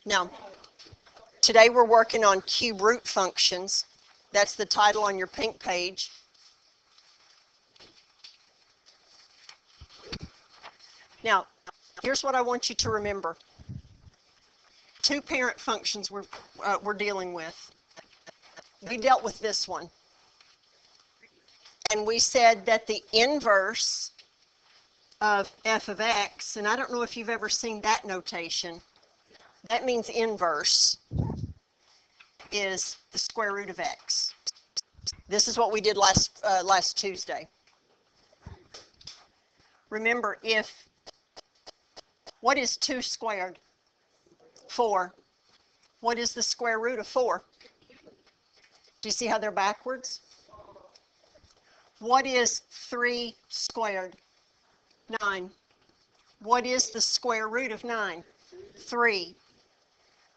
Now, today we're working on cube root functions. That's the title on your pink page. Now, here's what I want you to remember. Two parent functions we're dealing with. We dealt with this one. And we said that the inverse of f of x, and I don't know if you've ever seen that notation, that means inverse is the square root of x. This is what we did last Tuesday. Remember, what is 2 squared? 4. What is the square root of 4? Do you see how they're backwards? What is 3 squared? 9. What is the square root of 9? 3.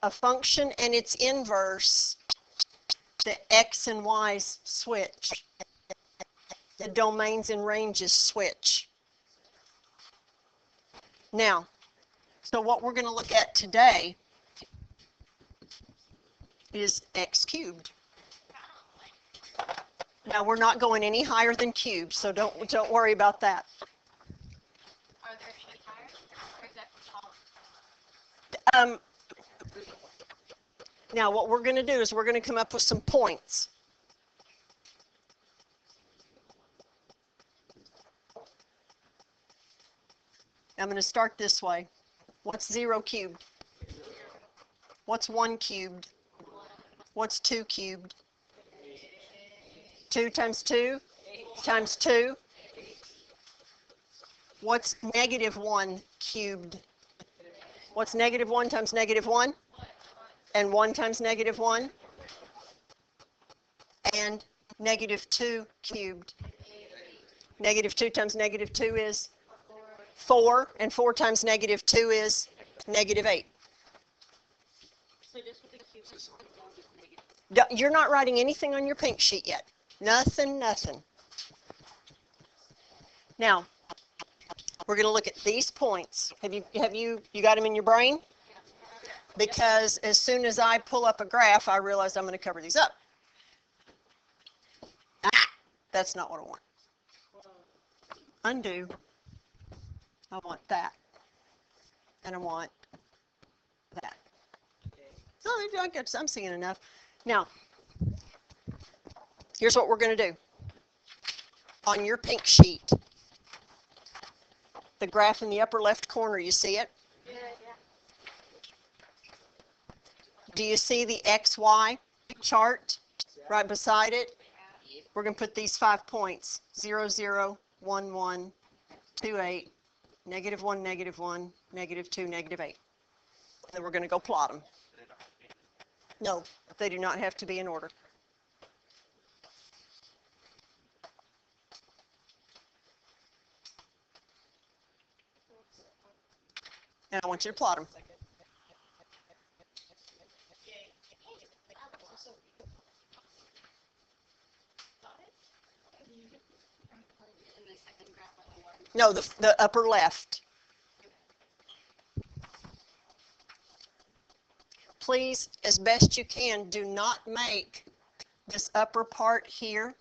A function and its inverse, the x and y's switch. The domains and ranges switch. Now, so what we're going to look at today is x cubed. Now, we're not going any higher than cubed, so don't worry about that. Are there any higher? Or is that all? Now, what we're going to do is we're going to come up with some points. I'm going to start this way. What's 0 cubed? What's 1 cubed? What's 2 cubed? 2 times 2 times 2. What's negative 1 cubed? What's negative 1 times negative 1? And 1 times negative 1? And negative 2 cubed. Negative 2 times negative 2 is 4, and 4 times negative 2 is negative 8. You're not writing anything on your pink sheet yet. Nothing. Now, we're going to look at these points. Have you got them in your brain? Because as soon as I pull up a graph, I realize I'm going to cover these up. That's not what I want. Undo. I want that. And I want that. Oh, I'm seeing enough. Now, here's what we're going to do. On your pink sheet, the graph in the upper left corner, you see it? Yeah. Do you see the XY chart right beside it? We're going to put these 5 points, 0, 0, 1, 1, 2, 8, negative 1, negative 1, negative 2, negative 8. And then we're going to go plot them. No, they do not have to be in order. And I want you to plot them. No, the upper left. Please, as best you can, do not make this upper part here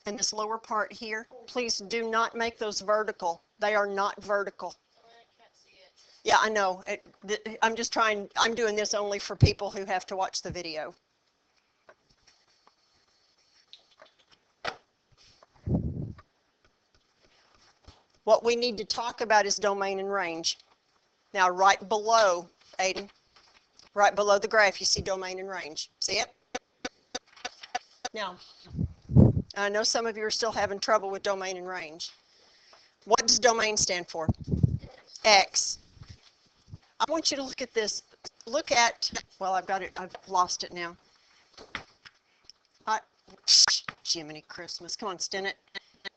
and this lower part here. Please do not make those vertical. They are not vertical. Yeah, I know. I'm just trying. I'm doing this only for people who have to watch the video. What we need to talk about is domain and range. Now, right below, Aiden, right below the graph, you see domain and range. See it? Now, I know some of you are still having trouble with domain and range. What does domain stand for? X. I want you to look at this. Look at, well, I've got it. I've lost it now. Jiminy Christmas. Come on, Stennett.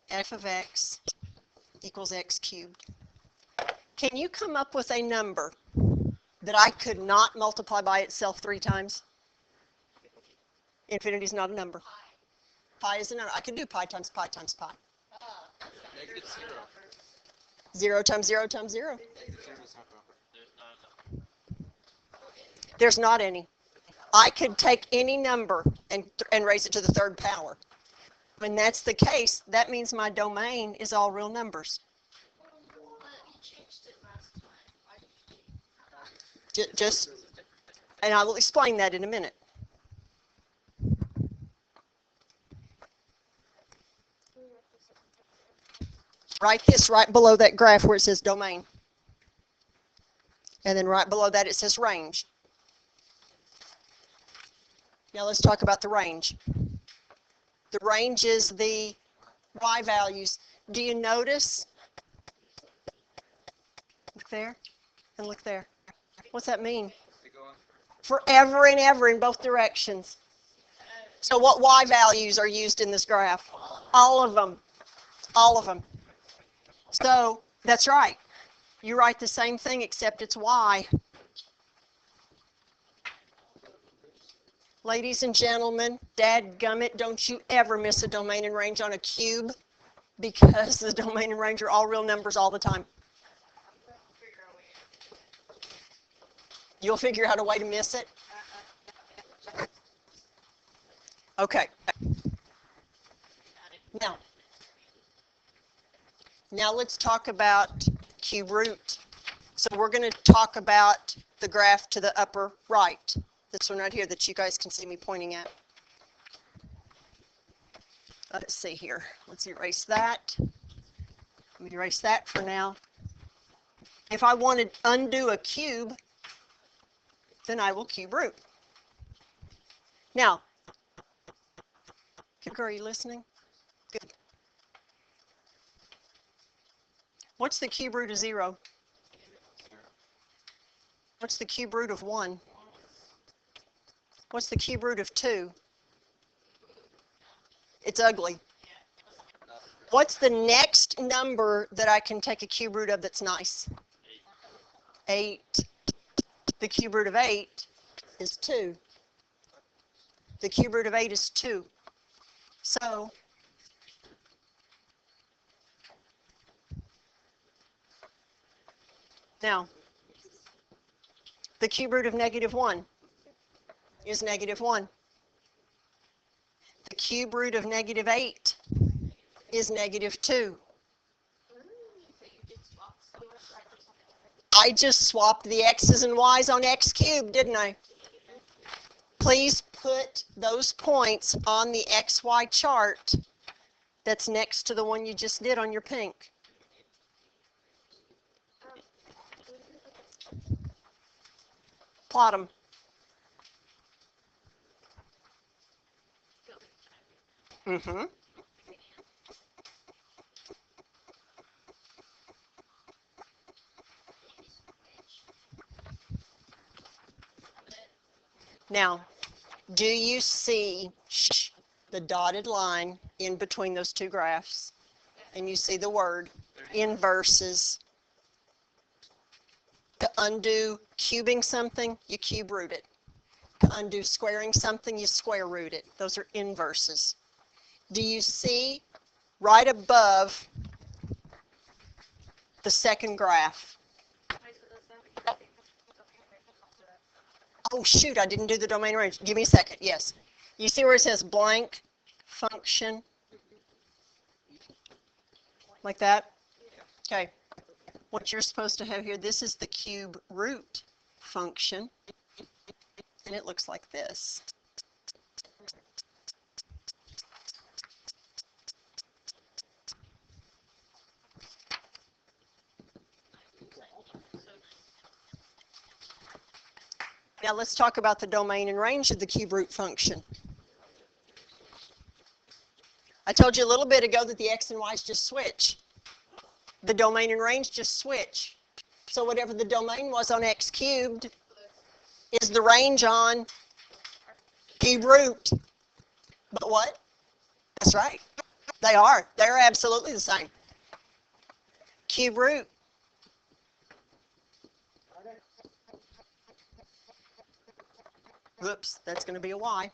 F of x equals x cubed. Can you come up with a number that I could not multiply by itself 3 times? Infinity is not a number. Pi is a number. I can do pi times pi times pi. Negative 0. 0 times 0 times 0. There's not any. I could take any number and raise it to the third power. When that's the case, that means my domain is all real numbers. But you changed it last time. Just, and I will explain that in a minute. Write this right below that graph where it says domain. And then right below that it says range. Now let's talk about the range. The range is the y values. Do you notice? Look there and look there. What's that mean? Forever and ever in both directions. So what y values are used in this graph? All of them. All of them. So that's right. You write the same thing except it's y. Ladies and gentlemen, dadgummit, don't you ever miss a domain and range on a cube, because the domain and range are all real numbers all the time. You'll figure out a way to miss it? Okay. Now let's talk about cube root. So we're going to talk about the graph to the upper right. This one right here that you guys can see me pointing at. Let's see here. Let's erase that. Let me erase that for now. If I want to undo a cube, then I will cube root. Now, are you listening? Good. What's the cube root of 0? What's the cube root of 1? What's the cube root of 2? It's ugly. What's the next number that I can take a cube root of that's nice? 8. The cube root of 8 is 2. The cube root of 8 is 2. So, now, the cube root of -1 is -1. The cube root of -8 is -2. I just swapped the x's and y's on x cubed, didn't I? Please put those points on the XY chart that's next to the one you just did on your pink. Plot them. Mm-hmm. Now, do you see the dotted line in between those two graphs? And you see the word inverses. To undo cubing something, you cube root it. To undo squaring something, you square root it. Those are inverses. Do you see right above the second graph? Oh shoot, I didn't do the domain range. Give me a second. Yes. You see where it says blank function? Like that? Okay. What you're supposed to have here, this is the cube root function, and it looks like this. Now let's talk about the domain and range of the cube root function. I told you a little bit ago that the x and y's just switch. The domain and range just switch. So whatever the domain was on x cubed is the range on cube root. But what? That's right. They are. They're absolutely the same. Cube root. Whoops, that's going to be a y.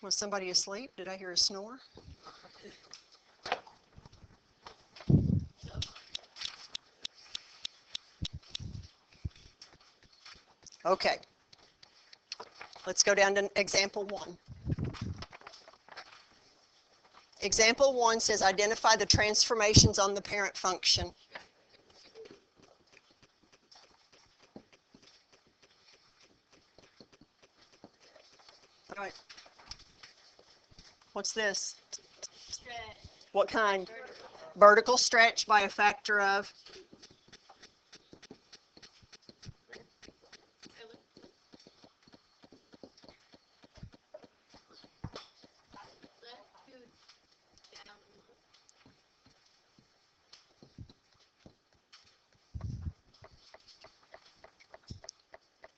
Was somebody asleep? Did I hear a snore? Okay. Let's go down to example 1. Example 1 says identify the transformations on the parent function. All right. What's this? Stretch. What kind? Vertical stretch by a factor of? Left two down.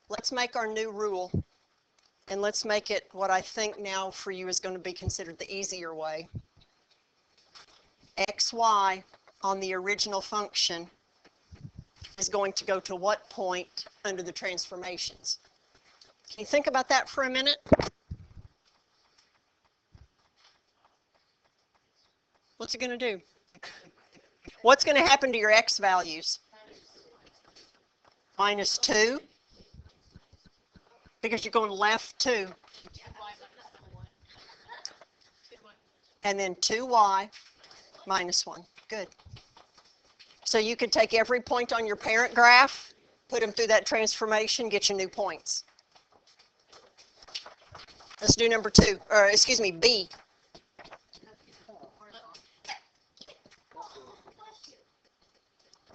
Let's make our new rule, and let's make it what I think now for you is going to be considered the easier way. XY on the original function is going to go to what point under the transformations? Can you think about that for a minute? What's it going to do? What's going to happen to your x values? Minus 2? Because you're going left 2. And then 2y minus 1. Good. So you could take every point on your parent graph, put them through that transformation, get your new points. Let's do number 2, or excuse me, B.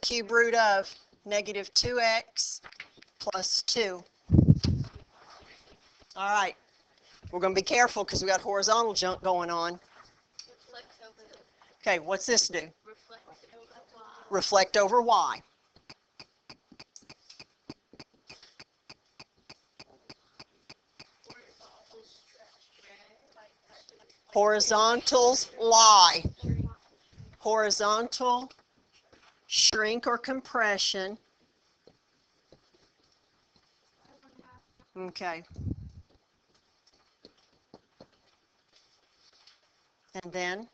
Cube root of negative 2x plus 2. All right. We're going to be careful because we got horizontal junk going on. Okay, what's this do? Reflect over y. Horizontals lie. Horizontal shrink or compression. Okay. And then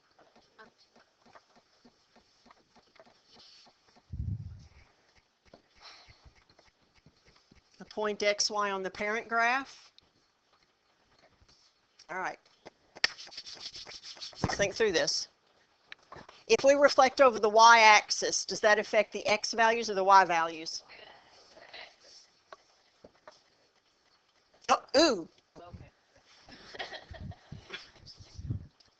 the point xy on the parent graph. All right. Let's think through this. If we reflect over the y-axis, does that affect the x values or the y values? Oh, ooh.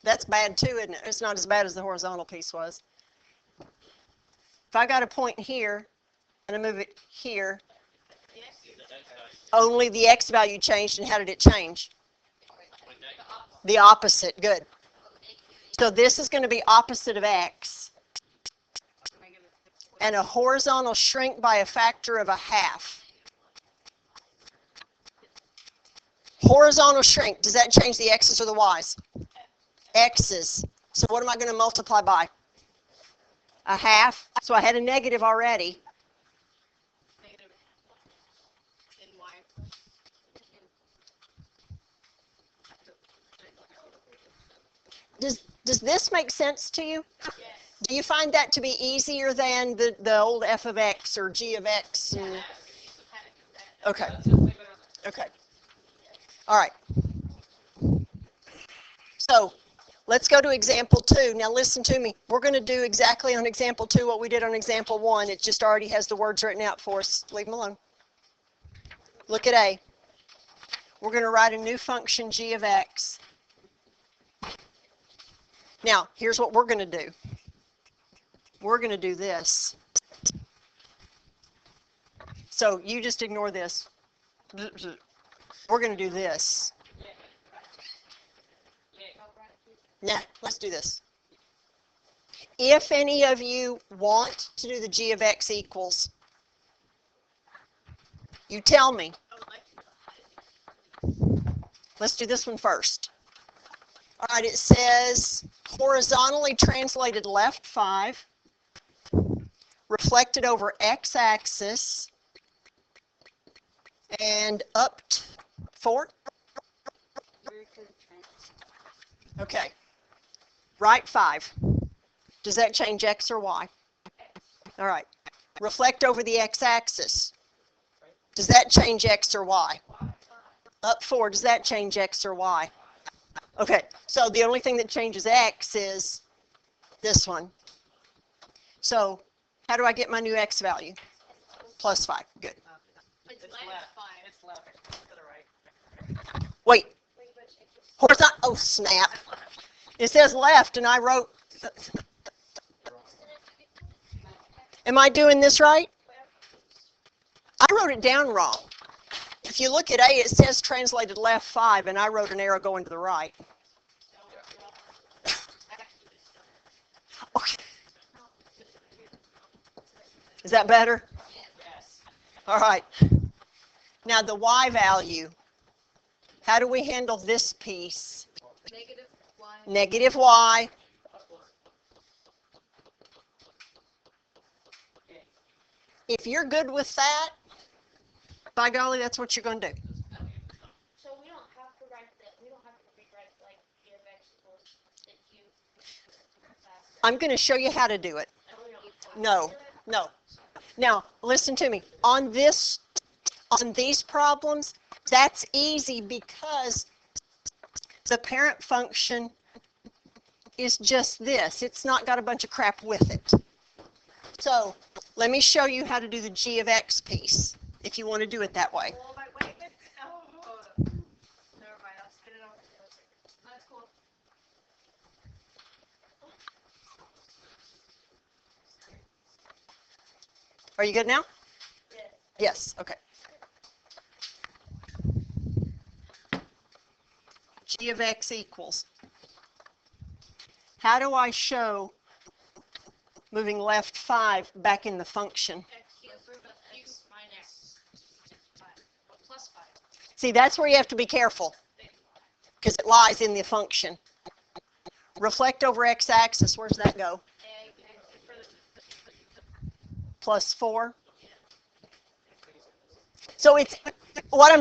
That's bad too, isn't it? It's not as bad as the horizontal piece was. If I got a point here and I move it here, only the x value changed, and how did it change? The opposite. Good. So this is going to be opposite of x. And a horizontal shrink by a factor of a half. Horizontal shrink, does that change the x's or the y's? X's. So what am I going to multiply by? A half. So I had a negative already. Does this make sense to you? Yes. Do you find that to be easier than the old f of x or g of x? And... Okay. Okay. All right. So let's go to example 2. Now listen to me. We're going to do exactly on example 2 what we did on example 1. It just already has the words written out for us. Leave them alone. Look at A. We're going to write a new function g of x. Now, here's what we're going to do. We're going to do this. So you just ignore this. We're going to do this. Now, let's do this. If any of you want to do the g of x equals, you tell me. Let's do this one first. All right, it says horizontally translated left 5, reflected over x-axis, and up 4. Okay. Right 5. Does that change x or y? All right. Reflect over the x-axis. Does that change X or Y? Up 4, does that change X or Y? Okay, so the only thing that changes X is this one. So how do I get my new X value? Plus 5, good. It's It's left left. 5. It's left to the right. Wait, horizontal, oh snap. It says left and I wrote, am I doing this right? I wrote it down wrong. If you look at A, it says translated left 5 and I wrote an arrow going to the right. Okay. Is that better? Yes. All right. Now the Y value. How do we handle this piece? Negative 1. Negative Y. If you're good with that, by golly, that's what you're going to do. So we don't have to write that. We don't have to rewrite like g of x equals the q. I'm going to show you how to do it. No, no. Now, listen to me. On these problems, that's easy because the parent function is just this. It's not got a bunch of crap with it. So let me show you how to do the g of x piece, if you want to do it that way. Oh, wait. Oh. Never mind. I'll spit it out. That's cool. Are you good now? Yes. Yes, okay. G of x equals. How do I show moving left 5 back in the function? X cubed x minus 5. Plus 5. See, that's where you have to be careful because it lies in the function. Reflect over x-axis, where's that go? Plus 4. So it's what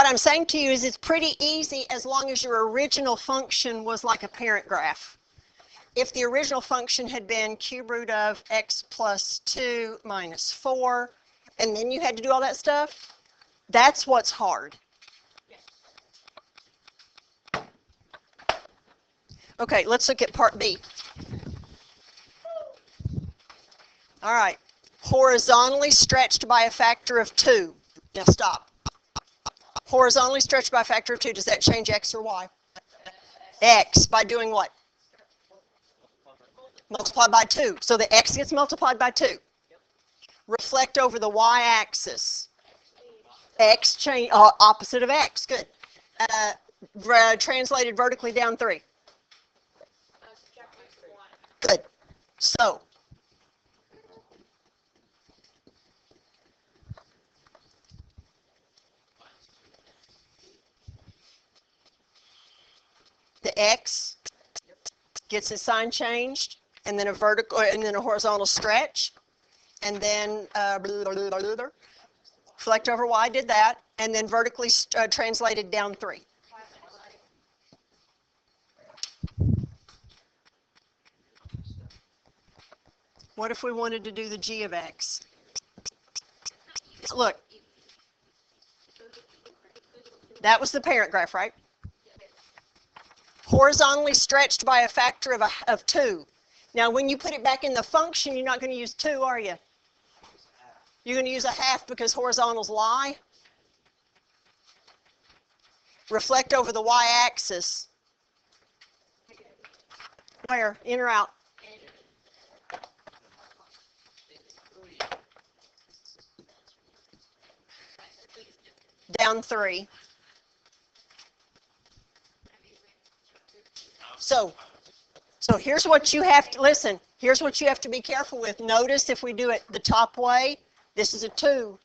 I'm saying to you is it's pretty easy as long as your original function was like a parent graph. If the original function had been cube root of x plus 2 minus 4, and then you had to do all that stuff, that's what's hard. Okay, let's look at part B. All right, horizontally stretched by a factor of 2. Now stop. Horizontally stretched by a factor of 2, does that change x or y? X, by doing what? Multiply by 2. So the x gets multiplied by 2. Reflect over the y-axis. X change, opposite of x, good. Translated vertically down 3. Good. So, the x gets its sign changed, and then a vertical, and then a horizontal stretch, and then reflect over y did that, and then vertically translated down 3. What if we wanted to do the g of x? Look, that was the parent graph, right? Horizontally stretched by a factor of 2. Now, when you put it back in the function, you're not going to use 2, are you? You're going to use a half because horizontals lie. Reflect over the y-axis. Where? In or out? Down 3. So here's what you have to, listen, here's what you have to be careful with. Notice if we do it the top way, this is a 2.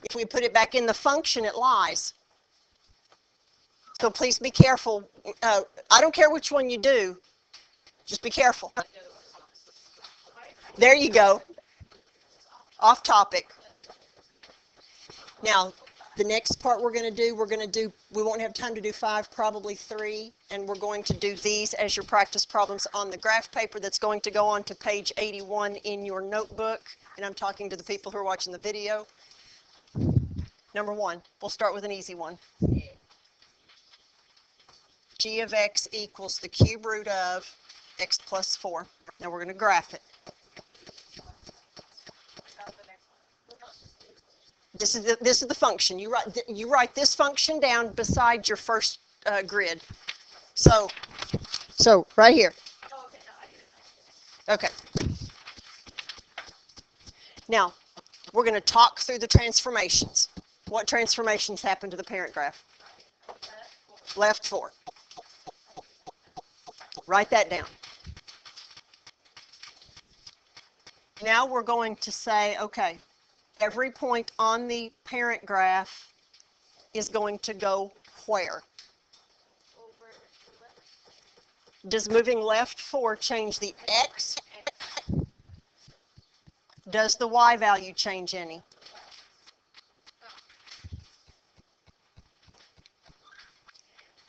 If we put it back in the function, it lies. So please be careful. I don't care which one you do, just be careful. There you go. Off topic. Now, the next part we're going to do, we won't have time to do 5, probably 3, and we're going to do these as your practice problems on the graph paper that's going to go on to page 81 in your notebook, and I'm talking to the people who are watching the video. Number 1, we'll start with an easy one. G of x equals the cube root of x plus 4. Now we're going to graph it. This is the function. You write this function down beside your first grid. So right here. Okay. Now we're going to talk through the transformations. What transformations happen to the parent graph? Left 4. Write that down. Now we're going to say, okay, every point on the parent graph is going to go where? Does moving left 4 change the x? Does the y value change any?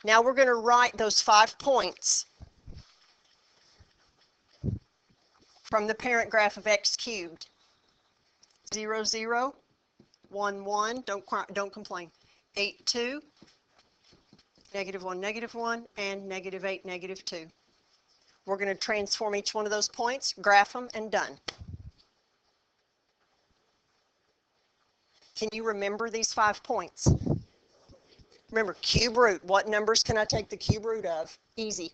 Now we're going to write those 5 points from the parent graph of x cubed. 0, 0, 1, 1, don't complain. 8, 2, negative 1, negative 1, and negative 8, negative 2. We're going to transform each one of those points, graph them, and done. Can you remember these 5 points? Remember, cube root. What numbers can I take the cube root of? Easy.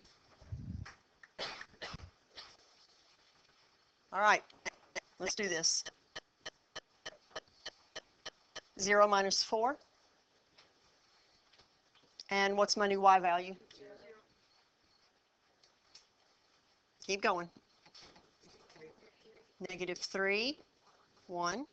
All right, let's do this. 0 minus 4. And what's my new y value? Keep going. Negative 3, 1.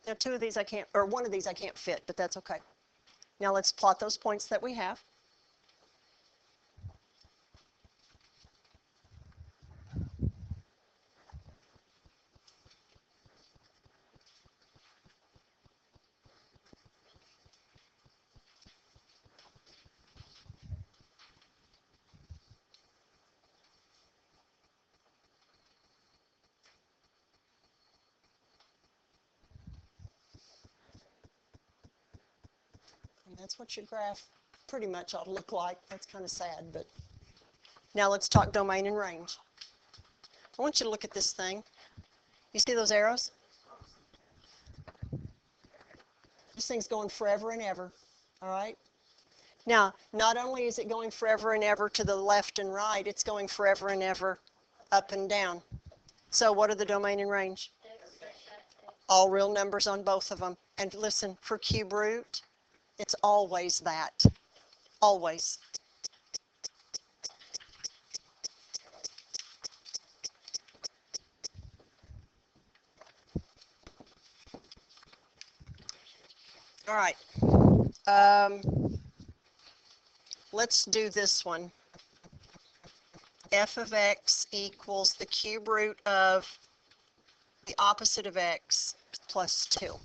Now 2 of these I can't, or 1 of these I can't fit, but that's okay. Now let's plot those points that we have. And that's what your graph pretty much ought to look like. That's kind of sad, but now let's talk domain and range. I want you to look at this thing. You see those arrows? This thing's going forever and ever, all right? Now, not only is it going forever and ever to the left and right, it's going forever and ever up and down. So what are the domain and range? All real numbers on both of them. And listen, for cube root, it's always that. Always. All right. Let's do this one. F of x equals the cube root of the opposite of x plus 2.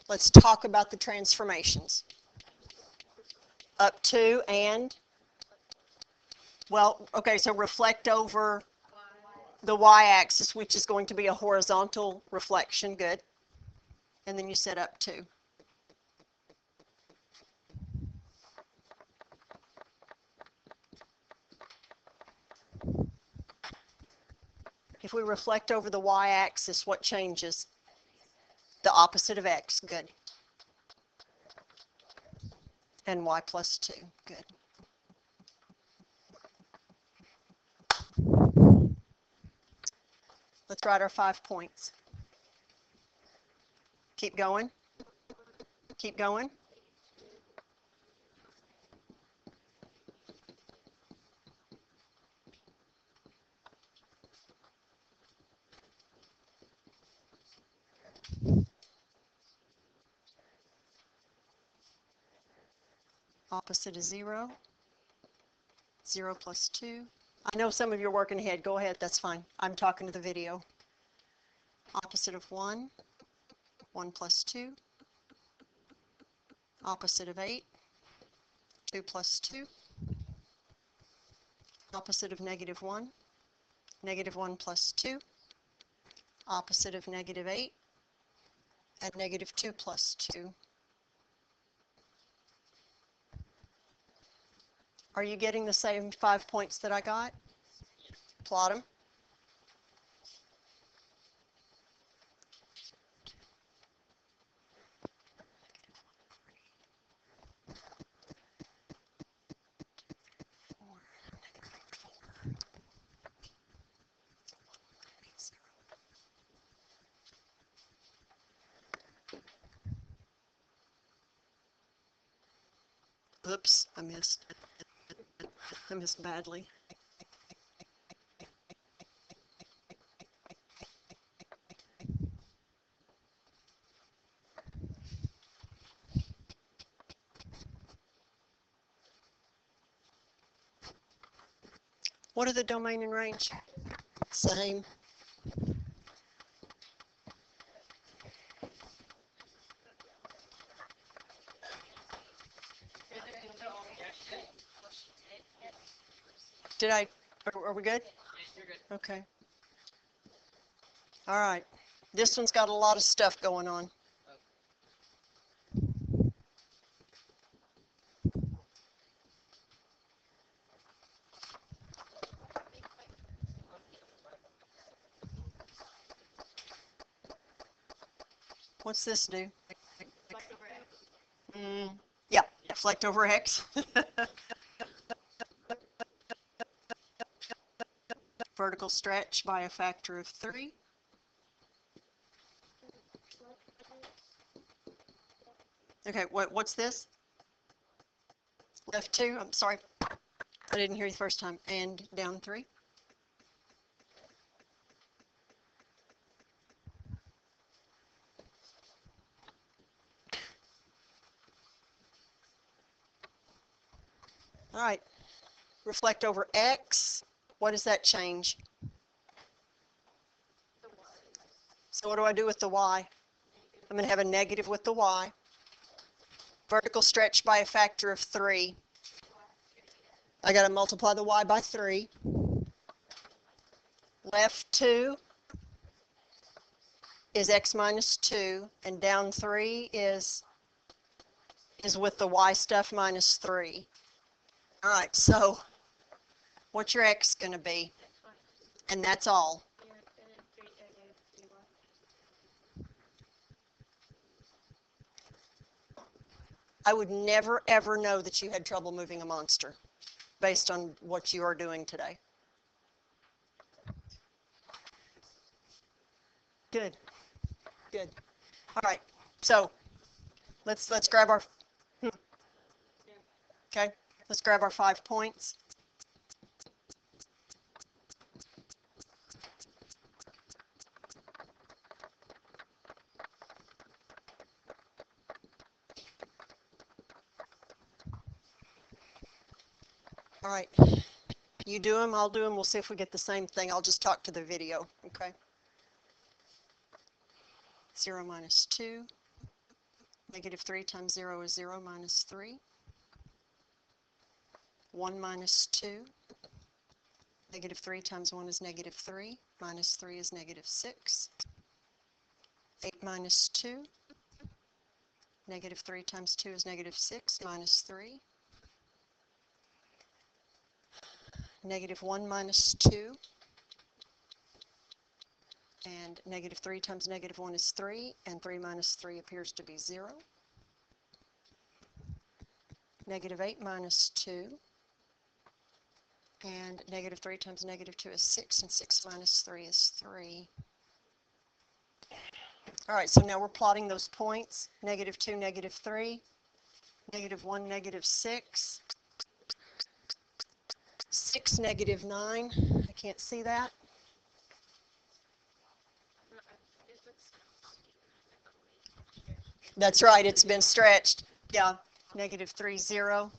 Let's talk about the transformations. Up to and, well, okay, so reflect over the y-axis, which is going to be a horizontal reflection. Good. And then you set up to. If we reflect over the y-axis, what changes? The opposite of x. Good. And y plus 2. Good. Let's write our 5 points. Keep going. Keep going. Opposite is 0. 0 plus 2. I know some of you are working ahead. Go ahead, that's fine. I'm talking to the video. Opposite of 1, 1 plus 2. Opposite of 8, 2 plus 2. Opposite of -1, -1 plus 2. Opposite of -8, and -2 plus 2. Are you getting the same 5 points that I got? Plot them. Oops, I missed. I missed badly. What are the domain and range? Same. Did I, are we good? You're good. Okay. All right. This one's got a lot of stuff going on. What's this do? Yeah, deflect over X. Vertical stretch by a factor of 3. Okay, what's this? Left 2, I'm sorry. I didn't hear you the first time. And down 3. All right. Reflect over X. What does that change? So what do I do with the Y? I'm going to have a negative with the Y. Vertical stretch by a factor of 3. I got to multiply the Y by 3. Left 2 is X minus 2, and down 3 is with the Y stuff minus 3. All right, so what's your X going to be? And that's all. I would never, ever know that you had trouble moving a monster based on what you are doing today. Good. Good. All right. So let's grab our okay. Let's grab our 5 points. All right. You do them, I'll do them. We'll see if we get the same thing. I'll just talk to the video, okay? 0 minus 2. -3 times 0 is 0 minus 3. 1 minus 2. -3 times 1 is -3. Minus 3 is -6. 8 minus 2. -3 times 2 is -6. Minus 3. -1 minus 2. And -3 times -1 is 3. And 3 minus 3 appears to be 0. -8 minus 2. And -3 times -2 is 6, and 6 minus 3 is 3. All right, so now we're plotting those points. -2, -3, -1, -6, 6, -9. I can't see that. That's right, it's been stretched. Yeah, -3, 0.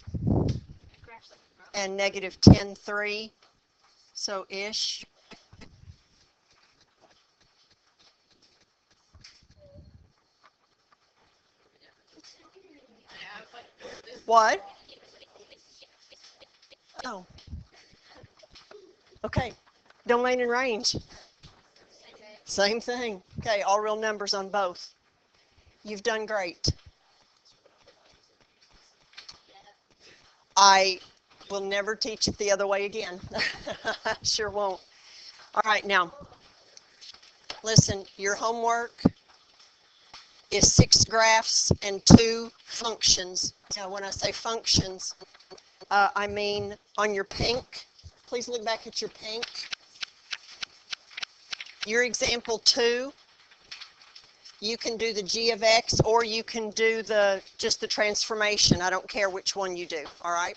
And -10, 3. So ish. What? Oh, okay. Domain and range. Same thing. Okay, all real numbers on both. You've done great. I will never teach it the other way again. Sure won't. All right, now, listen, your homework is 6 graphs and 2 functions. Now, when I say functions, I mean on your pink. Please look back at your pink. Your example 2, you can do the g of x or you can do just the transformation. I don't care which one you do, all right?